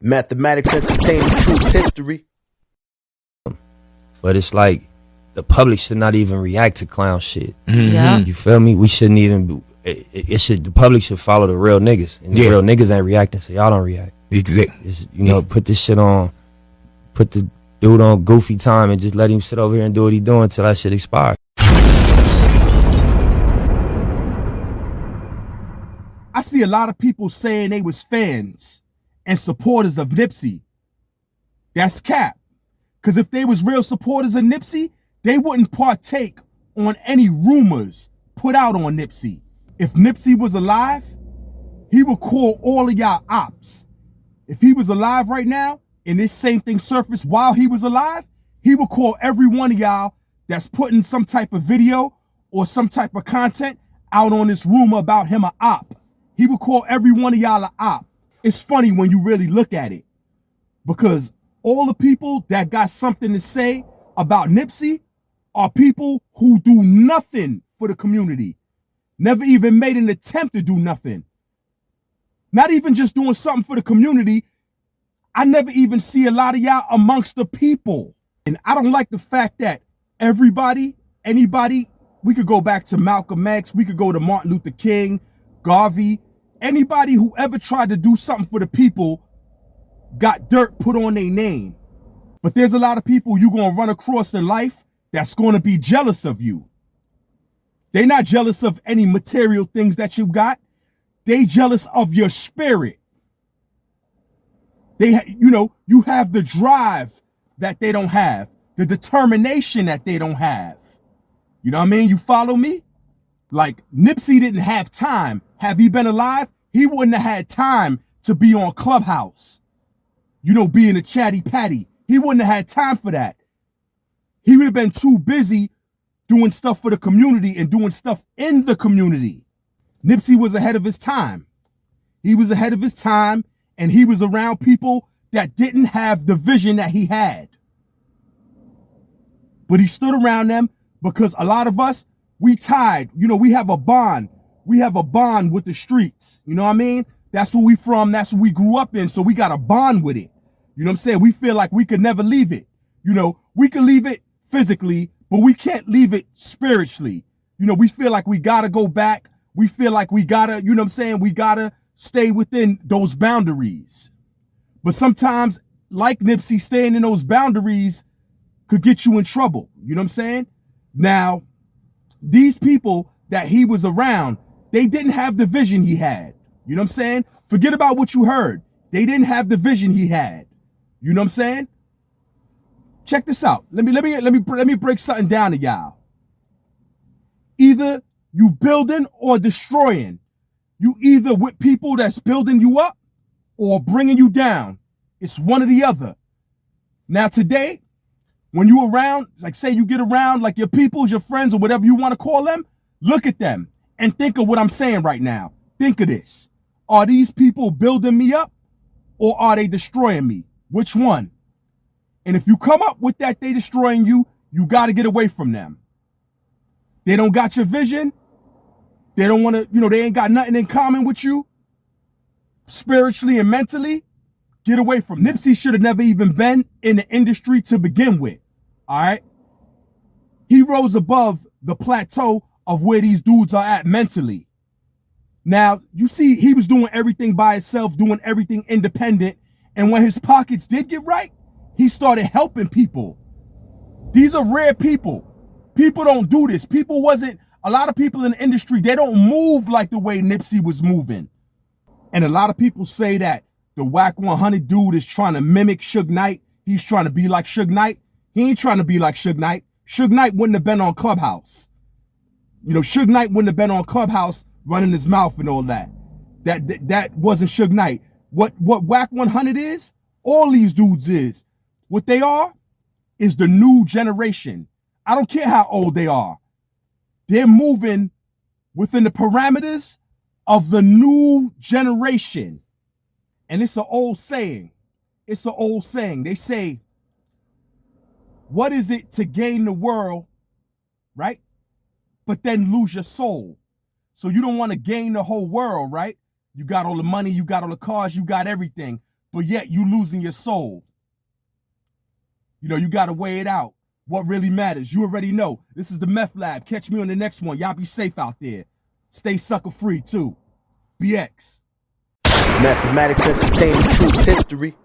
Mathematics entertaining truth history. But it's like the public should not even react to clown shit. Yeah. You feel me? We shouldn't even. It should. The public should follow the real niggas, and the real niggas ain't reacting, so y'all don't react. Exactly. Just, put this shit on. Put the dude on goofy time and just let him sit over here and do what he doing until that shit expires. I see a lot of people saying they was fans and supporters of Nipsey. That's cap. Because if they was real supporters of Nipsey, they wouldn't partake on any rumors put out on Nipsey. If Nipsey was alive, he would call all of y'all ops. If he was alive right now, and this same thing surfaced while he was alive, he would call every one of y'all that's putting some type of video or some type of content out on this rumor about him a op. He would call every one of y'all a op. It's funny when you really look at it, because all the people that got something to say about Nipsey are people who do nothing for the community. Never even made an attempt to do nothing. Not even just doing something for the community. I never even see a lot of y'all amongst the people. And I don't like the fact that anybody, we could go back to Malcolm X, we could go to Martin Luther King, Garvey, anybody who ever tried to do something for the people got dirt put on their name. But there's a lot of people you're going to run across in life that's going to be jealous of you. They're not jealous of any material things that you got. They jealous of your spirit. You have the drive that they don't have, the determination that they don't have. You know what I mean? You follow me? Like, Nipsey didn't have time. Have he been alive? He wouldn't have had time to be on Clubhouse. Being a chatty patty. He wouldn't have had time for that. He would have been too busy doing stuff for the community and doing stuff in the community. Nipsey was ahead of his time. He was ahead of his time, and he was around people that didn't have the vision that he had. But he stood around them because a lot of us, we tied. We have a bond. We have a bond with the streets. You know what I mean? That's where we from. That's what we grew up in. So we got a bond with it. You know what I'm saying? We feel like we could never leave it. We could leave it physically, but we can't leave it spiritually. We feel like we gotta go back. We feel like we gotta, we gotta stay within those boundaries. But sometimes, like Nipsey, staying in those boundaries could get you in trouble. You know what I'm saying? Now, these people that he was around, they didn't have the vision he had. You know what I'm saying? Forget about what you heard. They didn't have the vision he had. You know what I'm saying? Check this out. Let me break something down to y'all. Either you building or destroying. You either with people that's building you up or bringing you down. It's one or the other. Now today, when you around, like say you get around like your peoples, your friends, or whatever you want to call them, look at them and think of what I'm saying right now. Think of this. Are these people building me up or are they destroying me? Which one? And if you come up with that they destroying you, you got to get away from them. They don't got your vision. They don't want to, they ain't got nothing in common with you spiritually and mentally. Get away from them. Nipsey should have never even been in the industry to begin with. All right. He rose above the plateau of where these dudes are at mentally. Now, you see, he was doing everything by himself, doing everything independent. And when his pockets did get right, he started helping people. These are rare people. People don't do this. A lot of people in the industry, they don't move like the way Nipsey was moving. And a lot of people say that the Whack 100 dude is trying to mimic Suge Knight. He's trying to be like Suge Knight. He ain't trying to be like Suge Knight. Suge Knight wouldn't have been on Clubhouse. Suge Knight wouldn't have been on Clubhouse running his mouth and all that. That wasn't Suge Knight. What Whack 100 is, all these dudes is, what they are is the new generation. I don't care how old they are. They're moving within the parameters of the new generation. And it's an old saying. They say, what is it to gain the world, right? But then lose your soul. So you don't want to gain the whole world, right? You got all the money, you got all the cars, you got everything. but yet you losing your soul. You know, you got to weigh it out. What really matters? You already know. This is the Meth Lab. Catch me on the next one. Y'all be safe out there. Stay sucker free too. BX. Mathematics, entertainment, truth, history.